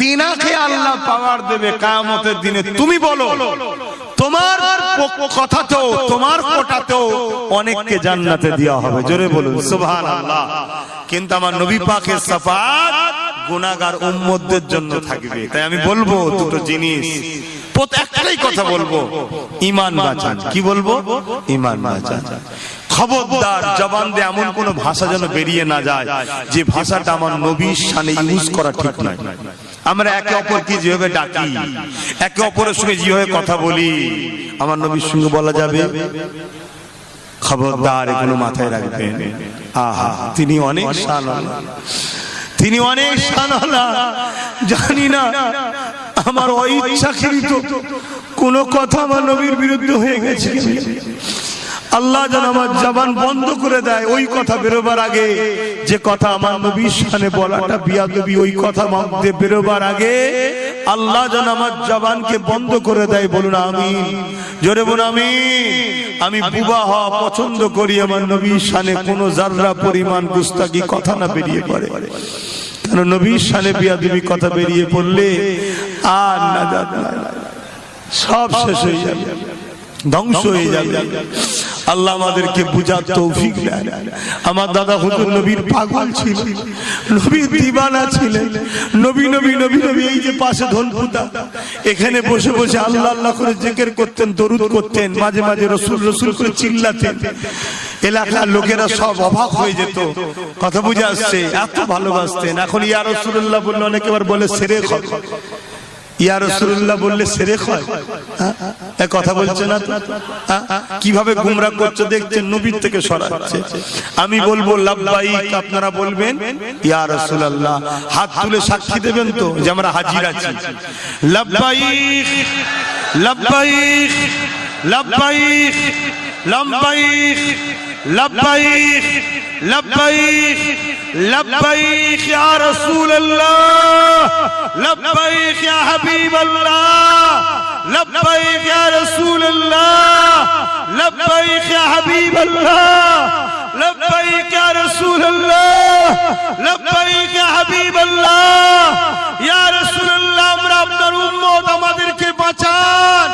তিনাকে আল্লাহ পাওয়ার দেবে কিয়ামতের দিনে তুমি বলো তোমার কথাতেও তোমার কোটাতেও অনেককে জান্নাতে দেওয়া হবে জোরে বলুন সুবহানাল্লাহ কিন্তু আমার নবী পাকের শাফাত গুনাহগার উম্মতদের জন্য থাকবে তাই আমি বলবো দুটো জিনিস একটাই কথা বলবো ঈমান বাঁচান কি বলবো ঈমান বাঁচান খবরদার জবান দিয়ে এমন কোন ভাষা যেন বেরিয়ে না যায় যে ভাষাটা আমার নবীর শানে ইউজ করা ঠিক নয় আমরা একে অপরকে যেভাবে ডাকি একে অপরের সঙ্গে যেভাবে কথা বলি আমার নবীর সঙ্গে বলা যাবে খবরদার এগুলো মাথায় রাখবেন আহা তিনি অনেক শানওয়ালা তিনি অনেক শানওয়ালা জানি না আমার অইচ্ছাকৃত কোন কথা আমার নবীর বিরুদ্ধে হয়ে গেছে আল্লাহ যেন আমার জবান বন্ধ করে দেয় ওই কথা বেরোবার আগে যে কথা আমার নবীর শানে বলাটা বিয়াদবি ওই কথা মধ্যে বেরোবার আগে আল্লাহ যেন আমার জবানকে বন্ধ করে দেয় বলুন আমিন জোরে বলুন আমিন আমি বুবা হওয়া পছন্দ করি আমার নবীর শানে কোনো জাররা পরিমাণ গুস্তাখি কথা না বেরিয়ে পড়ে কারণ নবীর শানে বিয়াদবি কথা বেরিয়ে পড়লে আর না সব শেষ হয়ে যাবে ধ্বংস হয়ে যাবে আল্লাহ আমাদেরকে বুঝার তৌফিক দেন আমার দাদা হুজুর নবীর পাগল ছিলেন নবীর দিওয়ানা ছিলেন নবী নবী নবী নবী এই যে পাশে ধনপুতা এখানে বসে বসে আল্লাহ আল্লাহ করে জিকির করতেন দরুদ করতেন মাঝে মাঝে রাসূল রাসূল করে চিল্লাতেন এলাকার লোকেরা সব অবাক হয়ে যেত কথা বুঝে আসছে এত ভালোবাসতেন এখন ইয়া রাসূলুল্লাহ বললে অনেকে আবার বলে সেরে খা ইয়া রাসূলুল্লাহ বললে সেরে হয় এই কথা বলছে না কিভাবে গুমরা করছে দেখছেন নবীর থেকে সরাচ্ছে আমি বলবো লাব্বাইক আপনারা বলবেন ইয়া রাসূলুল্লাহ হাত তুলে সাক্ষী দেবেন তো যে আমরা হাজির আছি লাব্বাইক লাব্বাইক লাব্বাইক লাব্বাইক লাব্বাইক লাব্বাইক لبيك يا رسول الله لبيك يا حبيب الله لبيك يا رسول الله لبيك يا حبيب الله لبيك يا رسول الله لبيك يا حبيب الله يا رسول الله আমরা আপনার উম্মত আমাদেরকে বাঁচান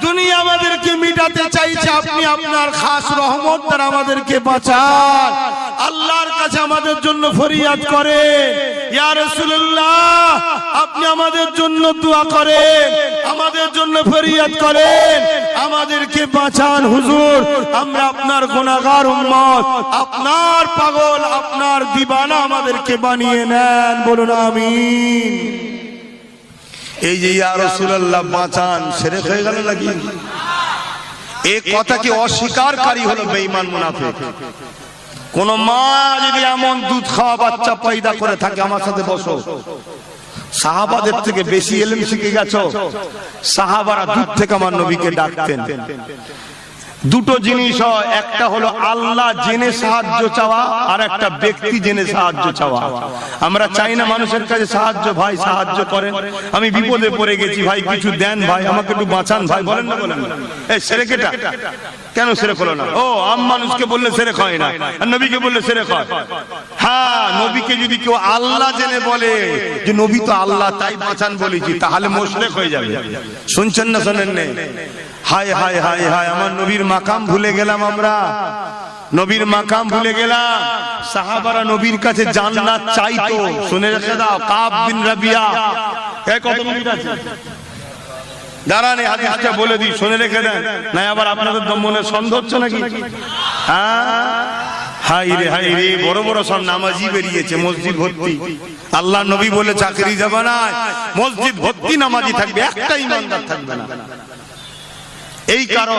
দুনিয়া আমাদেরকে মিটাতে চাইছে আপনি আপনার খাস রহমত দ্বারা আমাদেরকে বাঁচান আল্লাহর কাছে আমাদের জন্য ফরিয়াদ করেন ইয়া রাসূলুল্লাহ আপনি আমাদের জন্য দোয়া করেন আমাদের জন্য ফরিয়াদ করেন আমাদেরকে বাঁচান হুজুর আমরা আপনার গুনাহগার উম্মত আপনার পাগল আপনার দিওয়ানা আমাদেরকে বানিয়ে নেন বলুন আমিন এই যে ইয়া রাসূলুল্লাহ বাঁচান শিরক হয়ে গেল নাকি এই কথা কি অস্বীকারকারী হলো বেঈমান মুনাফিক কোন মা যদি এমন দুধ খাওয়া বাচ্চা পয়দা করে থাকে আমার সাথে বসো সাহাবাদের থেকে বেশি ইলম শিখে গেছো সাহাবারা দুধ থেকে আমার নবীকে ডাকতেন দুটো জিনিস হয় একটা হলো আল্লাহ জেনে সাহায্য চাওয়া আর একটা ব্যক্তি জেনে সাহায্য চাওয়া আমরা চাই না মানুষের কাছে সাহায্য ভাই সাহায্য করেন আমি বিপদে পড়ে গেছি ভাই কিছু দেন ভাই আমাকে একটু বাঁচান ভাই বলেন না বলেন এই শিরকটা কেন শিরক হলো না ও আম মানুষকে বললে শিরক হয় না আর নবীকে বললে শিরক হয় হ্যাঁ নবীকে যদি কেউ আল্লাহ জেনে বলে যে নবী তো আল্লাহ তাই বাঁচান বলেছি তাহলে মুশরিক হয়ে যাবে শুনছেন না শোনেন না হায় হায় হায় হায় আমার নবীর মাকাম ভুলে গেলাম আমরা নবীর মাকাম ভুলে গেলাম সাহাবারা নবীর কাছে জান্নাত চাইতো শুনে রেখে দাও কাব বিন রাবিয়া এই কত মিনিট আছে দাঁড়ান এই হাদিসটা বলে দিই শুনে রেখে দেন না আবার আপনাদের মনে সন্দেহ হচ্ছে নাকি হ্যাঁ হাই রে বড় বড় সব নামাজি বেরিয়েছে মসজিদ ভর্তি আল্লাহ নবী বলে চাকরি যাবে না মসজিদ ভর্তি নামাজি থাকবে একটা ইমানদার থাকবে না এই কারণ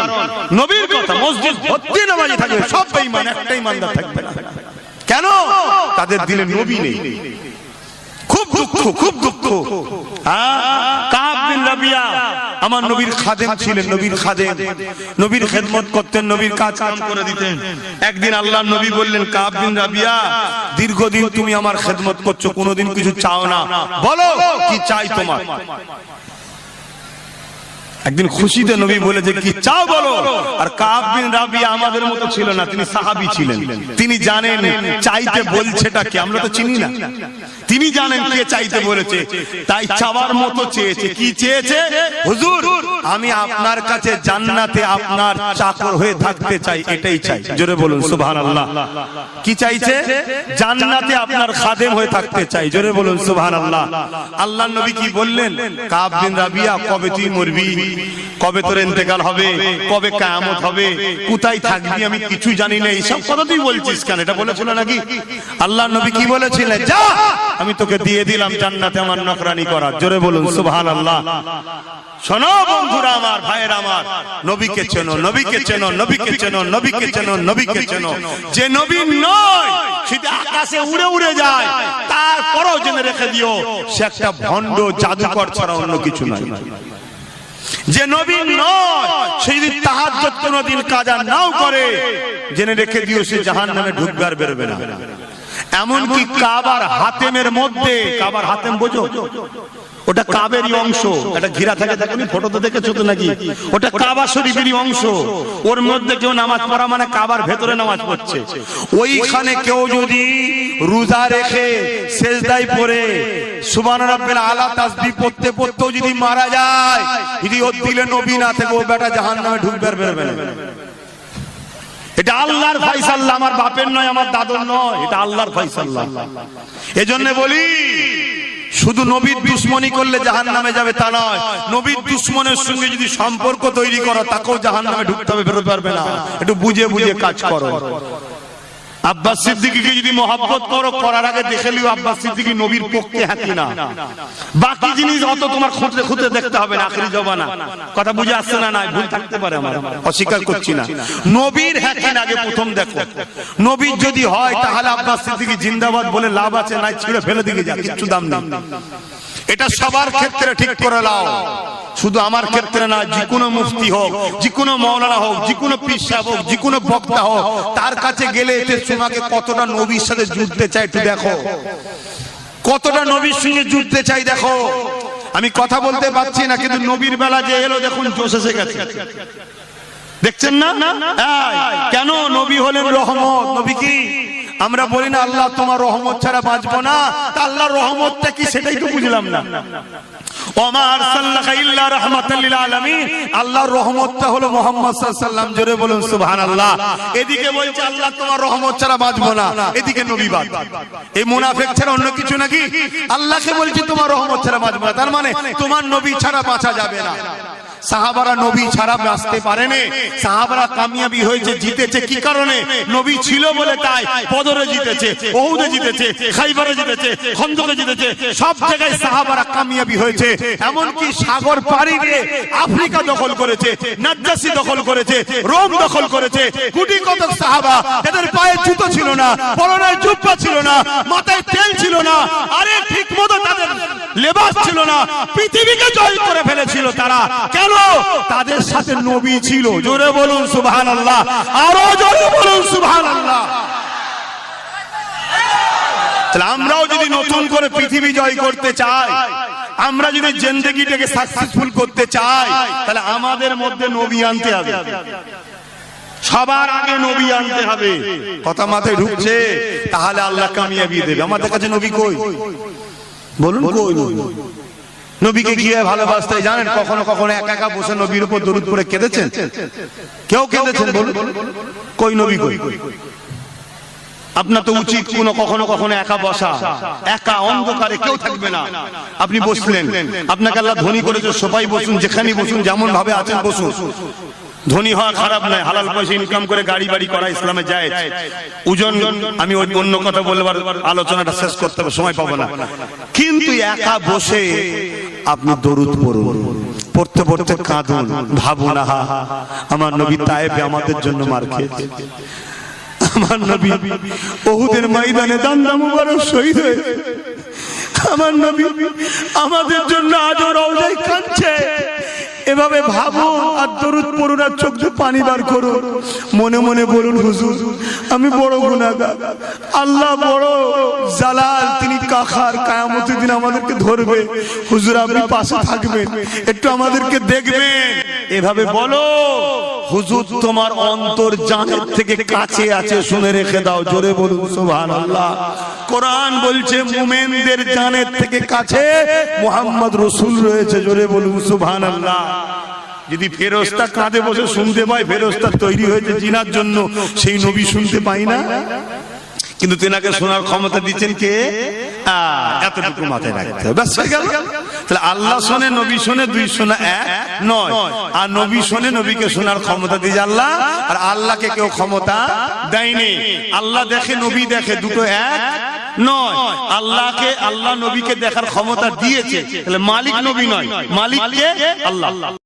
নবীর কথা মসজিদ ভর্তি নামাজি থাকবে সব বেঈমান একটা ইমানদার থাকবে না কেন তাদের দিলে নবী নেই খুব দুঃখ কাব বিন রাবিয়া আমার নবীর খাদেম ছিলেন নবীর খাদেম নবীর খেদমত করতেন নবীর কাজ কাম করে দিতেন একদিন আল্লাহর নবী বললেন কাব বিন রাবিয়া দীর্ঘদিন তুমি আমার খেদমত করছো কোনোদিন কিছু চাও না বলো কি চাই তোমার একদিন খুশিতে নবী বলেছে কি চাও বলো। আর কাব বিন রাবিয়া আমাদের মতো ছিল না, তিনি সাহাবী ছিলেন, তিনি জানেন চাইতে বলছেটা কি, আমরা তো চিনি না। তিনি জানেন কে চাইতে বলেছে, তাই চাওয়ার মতো চেয়েছে। কি চেয়েছে? হুজুর আমি আপনার কাছে জান্নাতে আপনার চাকর হয়ে থাকতে চাই, এটাই চাই। জোরে বলুন সুবহানাল্লাহ। কি চাইছে? জান্নাতে আপনার খাদেম হয়ে থাকতে চাই। জোরে বলুন সুবহানাল্লাহ। আল্লাহর নবী কি বললেন? কাব বিন রাবিয়া কবে তুই মরবি, কবে তোর ইন্তেকাল হবে, কবে কিয়ামত হবে, কোথায় থাকবি আমি কিছু জানি না, এইসব কথা তুই বলছিস কেন? এটা বলেছিল নাকি? আল্লাহর নবী কি বলেছিলেন? যা আমি তোকে দিয়ে দিলাম জান্নাতে আমার নকরানি করার। জোরে বলুন সুবহানাল্লাহ। শোনো বন্ধুরা আমার, ভাইয়েরা আমার, নবীকে চেনো, নবীকে চেনো, নবীকে চেনো, নবীকে চেনো, নবীকে চেনো। যে নবী নয় সেটা আকাশে উড়ে উড়ে যায়, তারপরও জেনে রেখে দিও সে একটা ভণ্ড জাদুকর ছাড়া অন্য কিছু নয়। যে নবী নয় সে যদি তাহাজ্জুদ কোনদিন কাজা নাও করে, জেনে রেখে দিও সে জাহান্নামে ঢুকবে আর বেরোবে না। এমনকি কাবার হাতেমের মধ্যে, কাবার হাতেম বোঝো? ওটা কাবেরই অংশ, এটা ঘিরা থাকে, দেখনি ফটোতে দেখেছো তো নাকি? ওটা কাবা শরীফেরই অংশ। ওর মধ্যে কেউ নামাজ পড়া মানে কাবার ভেতরে নামাজ পড়ছে। ওইখানে কেউ যদি রোজা রেখে সেজদায় পড়ে সুবহান রাব্বিল আলা তাসবিহ পড়তে পড়তেও যদি মারা যায়, যদি ওর দিলে নবী না থাকে, ও বেটা জাহান্নামে ঢুকবে আর বেরোবে না। এটা আল্লাহর ফয়সালা, আমার বাপের নয়, আমার দাদুর নয়, এটা আল্লাহর ফয়সালা। এজন্য বলি শুধু নবীর দুশমনি করলে জাহান্নামে যাবে তা নয়, নবীর দুশমনের সঙ্গে যদি সম্পর্ক তৈরি করো তাকেও জাহান্নামে ঢুকতে হবে, বেরোতে পারবে না। একটু বুঝে বুঝে কাজ করো। আব্বাস সিদ্দিকীকে যদি মহব্বত করো, করার আগে দেখে লিও আব্বাস সিদ্দিকী নবীর পক্ষে হাঁটি না। বাকি জিনিস অত তোমার খুঁটে খুঁটে দেখতে হবে না, আখিরি জমানা। কথা বুঝে আসছে না? নাই ভুল থাকতে পারে, আমার অস্বীকার করছি না। নবীর হাঁটি আগে প্রথম দেখো। নবীর যদি হয় তাহলে আব্বাস সিদ্দিকী জিন্দাবাদ বলে লাভ আছে, নাই ছিঁড়ে ফেলে দিকে যা, কিচ্ছু দাম নেই। এটা সবার ক্ষেত্রে ঠিক করে নাও, শুধু আমার ক্ষেত্রে না। যে কোনো মুফতি হোক, যে কোনো মাওলানা হোক, যে কোনো পীর সাহেব হোক, যে কোনো বক্তা হোক, তার কাছে গেলে এতে তোমাকে কতটা নবীর সাথে জুড়তে চাই একটু দেখো, কতটা নবীর সঙ্গে জুড়তে চাই দেখো। আমি কথা বলতে পারছি না, কিন্তু নবীর বেলা যে এলো দেখুন জোশ এসে গেছে। দেখছেন না? কেন? নবী হলেন রহমত। নবী কি? আমরা বলি না আল্লাহ তোমার রহমত ছাড়া বাঁচবো না, তা আল্লাহর রহমতটা কি সেটাই তো বুঝলাম না। ওমা আরসালনাকা ইল্লা রাহমাতাল লিল আলামিন, আল্লাহর রহমতটা হলো মুহাম্মদ সাল্লাল্লাহু আলাইহি ওয়াসাল্লাম। জোরে বলুন সুবহানাল্লাহ। এদিকে বলছে আল্লাহ তোমার রহমত ছাড়া বাঁচবো না, এদিকে নবী বাদ। এই মুনাফিক ছাড়া অন্য কিছু নাকি? আল্লাহকে বলছে তোমার রহমত ছাড়া বাঁচবো না, তার মানে তোমার নবী ছাড়া বাঁচা যাবে না। সাহাবারা নবী ছাড়া বাঁচতে পারেনি। সাহাবারা কামিয়াবি হয়েছে, জিতেছে কি কারণে? নবী ছিল বলে। তাই বদরে জিতেছে, উহুদে জিতেছে, খাইবারে জিতেছে, খন্দকে জিতেছে, সব জায়গায় সাহাবারা কামিয়াবি হয়েছে। এমনকি সাগর পাড়ি দিয়ে আফ্রিকা দখল করেছে, নাজ্জাসী দখল করেছে, রোম দখল করেছে। কোটি কত সাহাবা, এদের পায়ে জুতো ছিল না, পরনে জুব্বা ছিল না, মাথায় তেল ছিল না, আরে ঠিকমতো তাদের লেবাস ছিল না, পৃথিবীকে জয় করে ফেলেছিল তারা। কেন? তাদের সাথে নবী ছিল। জোরে বলুন সুবহানাল্লাহ, আরো জোরে বলুন সুবহানাল্লাহ। তাহলে আমরাও যদি নতুন করে পৃথিবী জয় করতে চাই, আমরা যদি জিন্দেগিটাকে সাকসেসফুল করতে চাই, তাহলে আমাদের মধ্যে নবী আনতে হবে। সবার আগে নবী আনতে হবে। কথা মাথায় ঢুকছে? তাহলে আল্লাহ কামিয়াবি দেবে। আমাদের কাছে নবী কই? বলুন কই নবী? নবীকে কি ভালোবাসতে জানেন? কখনো কখনো একা একা বসে নবীর উপর দরুদ পড়ে কেঁদেছেন? কেউ কেঁদেছেন? বলুন কই নবী কই? আপনার তো উচিত কখনো কখনো একা বসা, একা অন্ধকারে কেউ থাকবে না, আপনি বসলেন। আপনাকে আল্লাহ ধনী করেছে, সবাই বসুন, যেখানে বসুন, যেমন ভাবে আছেন বসুন। ধনী হওয়া খারাপ নয়, হালাল পয়সা ইনকাম করে গাড়ি বাড়ি করা ইসলামে জায়েজ। ওজন আমি অন্য কথা বলবার আলোচনাটা শেষ করতে হবে, সময় পাবো না। কিন্তু একা বসে আপনি দরুদ পড়ুন, পড়তে পড়তে কাঁদুন, ভাবুন আহা আমার নবী তায়েফে আমাদের জন্য মার খেয়েছে, আমার নবী উহুদের ময়দানে দান্দা মুবারক শহীদ হয়েছে, আমার নবী আমাদের জন্য আজও রওজায় কাঁদছে। এভাবে ভাবুন আর দরুদ পড়ুন আর চোখ দিয়ে পানি বার করুন, মনে মনে বলুন হুজুর আমি বড় গুনাহগার, আল্লাহ বড় জালাল, তিনি কাখার, কিয়ামতের দিন আমাদেরকে ধরবে, হুজুর আপনি পাশে থাকবেন, একটু আমাদেরকে দেখবেন, এভাবে বলো। হুজুর তোমার অন্তর জানের থেকে কাছে আছে, শুনে রেখে দাও, জোরে বলুন সুবহানাল্লাহ। কোরআন বলছে মুমিনদের জানের থেকে কাছে মুহাম্মদ রাসূল রয়েছে, জোরে বলুন সুবহানাল্লাহ। যদি ফেরেশতা কাঁধে বসে শুনতে পায়, ফেরেশতা তৈরি হয়েছে জিনার জন্য, সেই নবী শুনতে পাই না, কিন্তু তেনাকে শোনার ক্ষমতা দিচ্ছেন কে? এতটুকু মাথায় রাখতে হবে, ব্যাস হয়ে গেল। তাহলে আল্লাহ শোনে, নবী শোনে, দুই শোনা এক নয়। আর নবী শোনে, নবীকে শোনার ক্ষমতা দিয়েছে আল্লাহ, আর আল্লাহকে কেউ ক্ষমতা দেয়নি। আল্লাহ দেখে, নবী দেখে, দুটো এক নয়। আল্লাহকে, আল্লাহ নবীকে দেখার ক্ষমতা দিয়েছে, তাহলে মালিক নবী নয়, মালিক কে? আল্লাহ।